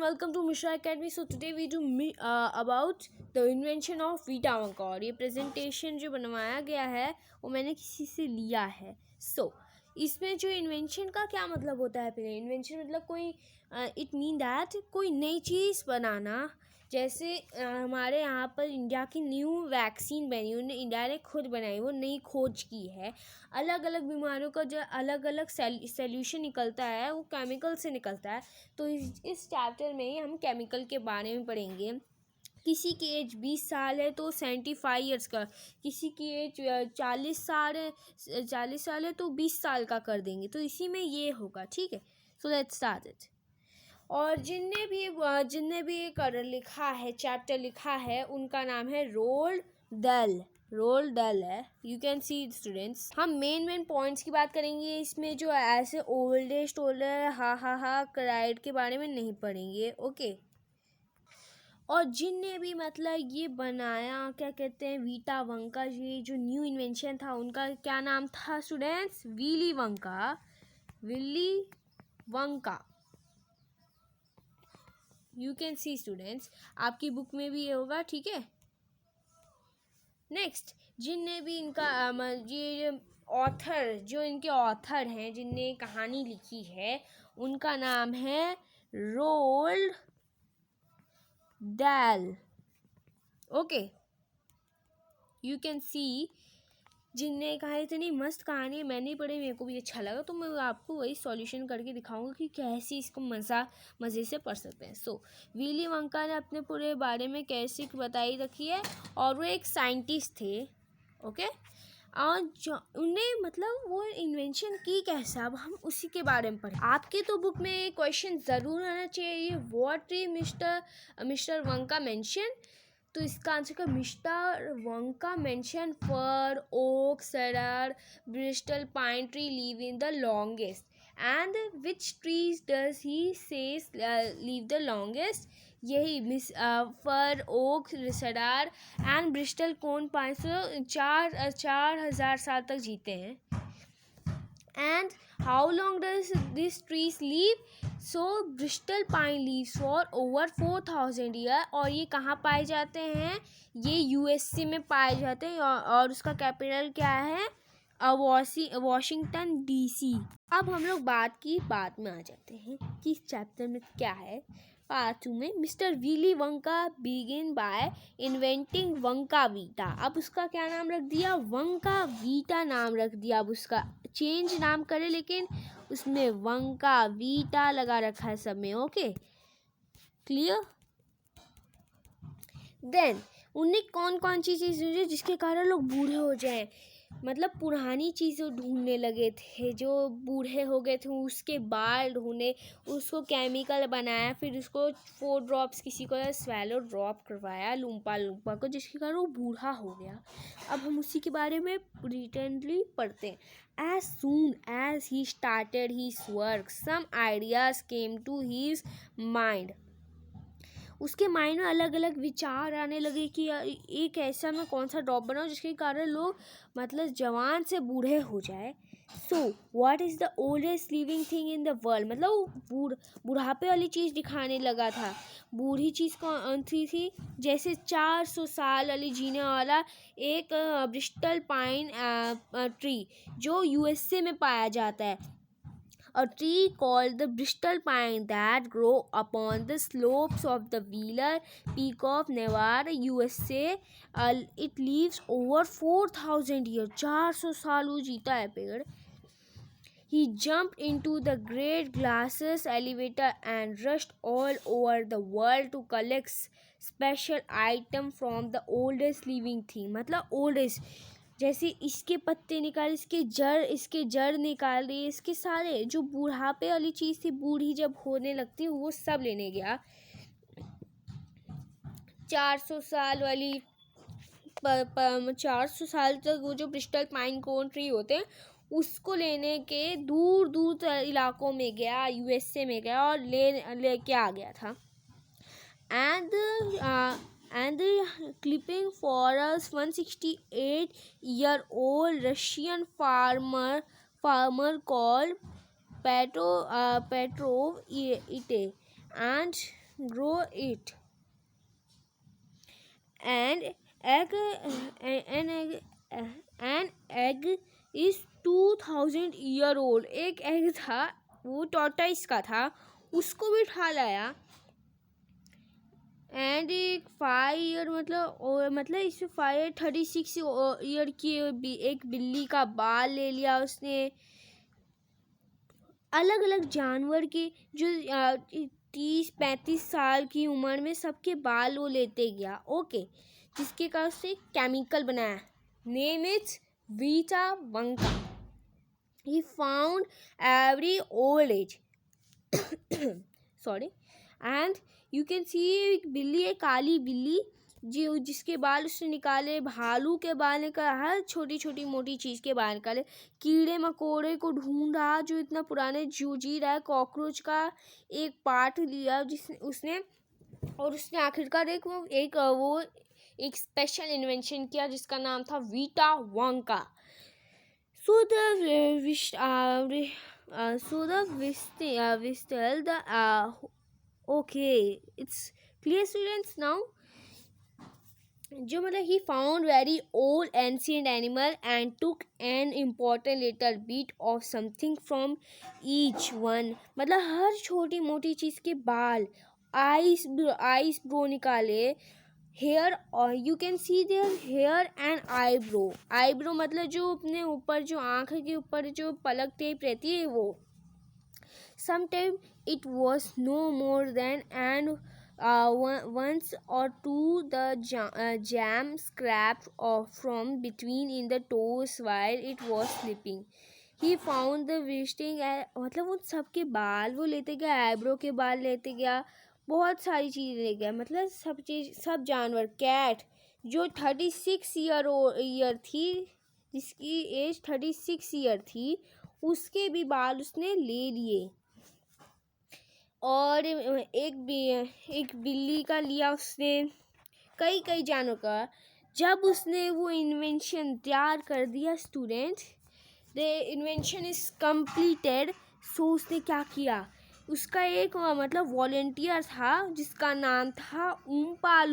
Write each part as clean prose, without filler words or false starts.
welcome to Mishra Academy. So today we do about the invention of Vita Vanka. और ये presentation जो बनवाया गया है वो मैंने किसी से लिया है. So इसमें जो इन्वेंशन का क्या मतलब होता है? पहले इन्वेंशन मतलब कोई इट मीन दैट कोई नई चीज़ बनाना. जैसे हमारे यहाँ पर इंडिया की न्यू वैक्सीन बनी, उन्हें इंडिया ने खुद बनाई, वो नई खोज की है. अलग अलग बीमारियों का जो अलग अलग सॉल्यूशन निकलता है वो केमिकल से निकलता है. तो इस चैप्टर में हम केमिकल के बारे में पढ़ेंगे. किसी की एज 20 साल है तो 75 ईयर्स का, किसी की एज 40 साल है तो 20 साल का कर देंगे. तो इसी में ये होगा. ठीक है, सो लेट्स स्टार्ट इट. और जिनने भी कर लिखा है, चैप्टर लिखा है, उनका नाम है रोल्ड डल है. You can see students. हम मेन पॉइंट्स की बात करेंगे इसमें. जो ऐसे ओल्डेस्ट हा क्राइड के बारे में नहीं पढ़ेंगे. ओके. और जिनने भी मतलब ये बनाया, क्या कहते हैं, वीटा वंका, ये जो न्यू इन्वेंशन था उनका क्या नाम था students? Willy Wonka. You can see students, आपकी बुक में भी ये होगा. ठीक है. नेक्स्ट, जिनने भी इनका ये ऑथर, जो इनके ऑथर हैं, जिनने कहानी लिखी है, उनका नाम है rolled Dell. Okay, you can सी. जिनने कहा इतनी मस्त कहानी है, मैंने पढ़ी, मेरे को भी अच्छा लगा, तो मैं आपको वही सॉल्यूशन करके दिखाऊंगा कि कैसे इसको मज़े से पढ़ सकते हैं. सो विली वंका ने अपने पूरे बारे में कैसे बताई रखी है, और वो एक साइंटिस्ट थे. ओके. और जो उन्हें मतलब वो इन्वेंशन की कैसा, अब हम उसी के बारे में पढ़ें. आपके तो बुक में क्वेश्चन ज़रूर आना चाहिए, व्हाट मिस्टर वंका मेंशन. तो इसका आंसर का mister Wonka mention fir, oak, cedar, bristle pine tree live in the longest. And which trees does he says live the longest? यही fir, oak, cedar and bristle cone pine 4,000 साल तक जीते हैं. And how long does these trees live? So Bristol pine lives for over 4,000 years. और ये कहाँ पाए जाते हैं? ये यूएसए में पाए जाते हैं. और उसका कैपिटल क्या है? Washington DC. अब हम लोग बात में आ जाते हैं कि इस चैप्टर में क्या है. पार्ट 2 में mister Willy Wonka begin by inventing Wonka Vita. अब उसका क्या नाम रख दिया? वंका वीटा नाम रख दिया. अब उसका चेंज नाम करे, लेकिन उसमें वंका वीटा लगा रखा है सब में. Okay, clear. देन उन्हें कौन सी चीज़ हुई जिसके कारण लोग बूढ़े हो जाएं, मतलब पुरानी चीज़ें ढूंढने लगे थे. जो बूढ़े हो गए थे उसके बाल ढूंढे, उसको बनाया, फिर उसको 4 ड्रॉप्स किसी को स्वेलो ड्रॉप करवाया लूम्पा को, जिसके कारण वो बूढ़ा हो गया. अब हम उसी के बारे में रिटेंडली पढ़ते हैं. As soon as he started his work, some ideas came to his mind. उसके माइंड में अलग अलग विचार आने लगे कि एक ऐसा मैं कौन सा ड्रॉप बनाऊं जिसके कारण लोग मतलब जवान से बूढ़े हो जाए. So what is the oldest living thing in the world? मतलब बुढ़ापे वाली चीज़ दिखाने लगा था. बूढ़ी चीज़ कौन सी थी? जैसे 400 साल वाली जीने वाला एक ब्रिस्टल पाइन ट्री, जो यूएसए में पाया जाता है. A tree called the Bristol pine that grow upon the slopes of the Wheeler Peak of Nevada, USA. It lives over 4,000 years. 400 साल वो जीता है पेड़. He jumped into the great glasses elevator and rushed all over the world to collect special item from the oldest living thing. मतलब oldest, जैसे इसके पत्ते निकाले, इसके जड़ निकाल रही है, इसके सारे जो बुढ़ापे वाली चीज़ थी, बूढ़ी जब होने लगती है, वो सब लेने गया. 400 साल वाली 400 साल तक वो जो ब्रिस्टल पाइन कोन ट्री होते हैं उसको लेने के दूर इलाकों में गया, यूएसए में गया, और लेके आ गया था. And the clipping for a 168-year-old Russian farmer called Petrov Ite, and grow it. And an egg is 2000 year old. एक एग था, वो टॉर्टाइस का था, उसको भी उठा लाया. एंड एक 5 ईयर मतलब इसमें 36 ईयर की एक बिल्ली का बाल ले लिया उसने. अलग अलग जानवर के जो 30-35 साल की उम्र में सबके बाल वो लेते गया. ओके, जिसके कारण से केमिकल बनाया. Name is Vita Wonka. He found every old age. Sorry. And you can see एक बिल्ली, एक काली बिल्ली जिसके बाल उसने निकाले, भालू के बाल निकाले, हर छोटी छोटी मोटी चीज़ के बाल निकाले. कीड़े मकोड़े को ढूंढ रहा जो इतना पुराने जी रहा है. कॉकरोच का एक पार्ट लिया उसने आखिरकार एक स्पेशल इन्वेंशन किया जिसका नाम था Vita वंका. So okay, it's clear, students, now. जो मतलब he found very old ancient animal and took an important little bit of something from each one. मतलब हर छोटी मोटी चीज़ के बाल, eyes bro निकाले. हेयर, और you can see their hair and eyebrow मतलब जो अपने ऊपर जो आँख के ऊपर जो पलक टेप रहती है वो. Sometime it was no more than and once or two the jam scraped off from between in the toes while it was sleeping. He found the visiting मतलब उन सब के बाल वो लेते गया, आईब्रो के बाल लेते गया, बहुत सारी चीज़ें ले गया. मतलब सब जानवर. कैट जो 36 ईयर थी, जिसकी एज 36 ईयर थी, उसके भी बाल उसने ले लिए. और एक बिल्ली का लिया उसने, कई जानवर का. जब उसने वो इन्वेंशन तैयार कर दिया student, the invention is completed. So उसने क्या किया, उसका एक मतलब वॉलंटियर था जिसका नाम था उम्पा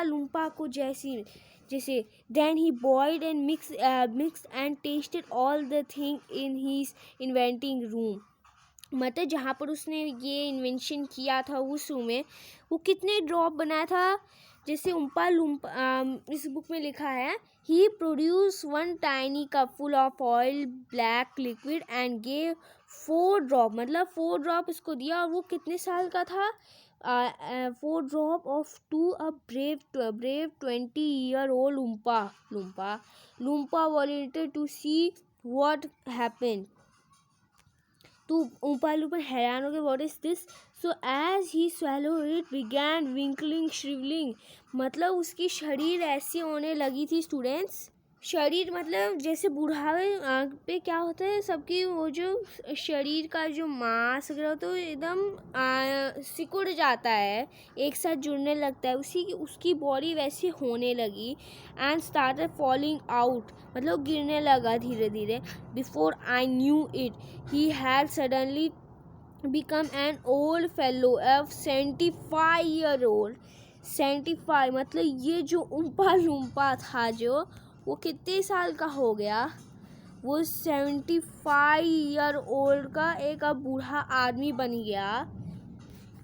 लुम्पा को जैसे then he boiled and mix and tasted all the thing in his inventing room. मतलब जहाँ पर उसने ये इन्वेंशन किया था उस रूम में वो कितने ड्रॉप बनाया था. जैसे उम्पा लुम्पा इस बुक में लिखा है, ही produce 1 tiny cup full of oil black liquid and gave 4 drop. मतलब 4 ड्रॉप उसको दिया. और वो कितने साल का था? 4 drop off to a brave 20-year-old Loompa volunteer to see what happened. तो उम्पा लुम्पा हैरान हो गए, what is this. So as he swallowed it began wrinkling shriveling. मतलब उसकी शरीर ऐसी होने लगी थी स्टूडेंट्स. शरीर मतलब जैसे बुढ़ावे पे क्या होता है सबकी, वो जो शरीर का जो मांस वगैरह तो एकदम सिकुड़ जाता है, एक साथ जुड़ने लगता है, उसकी बॉडी वैसी होने लगी. एंड स्टार्टेड फॉलिंग आउट, मतलब गिरने लगा धीरे धीरे. Before I knew it he had suddenly become an old fellow of 75-year-old. 75 मतलब ये जो उम्पा लुम्पा था जो वो कितने साल का हो गया, वो 75 ईयर ओल्ड का एक अब बूढ़ा आदमी बन गया.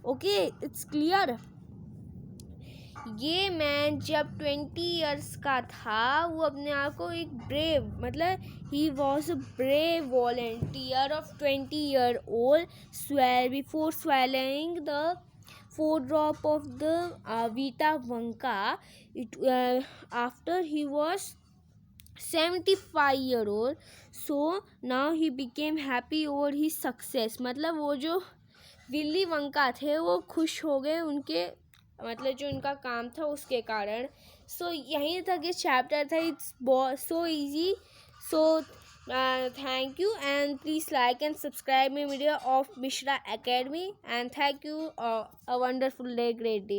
Okay, it's clear. ये मैन जब 20 इयर्स का था वो अपने आप को एक ब्रेव मतलब he was a brave volunteer of 20-year-old before swallowing the 4 drop of the Vita Vanka. After he was 75-year-old. So now he became happy over his success. मतलब वो जो विल्ली वंका थे वो खुश हो गए उनके मतलब जो उनका काम था उसके कारण. सो यहीं तक ये चैप्टर था. It's so easy. So thank you and please like and subscribe my video of Mishra Academy and thank you. A wonderful day, great day.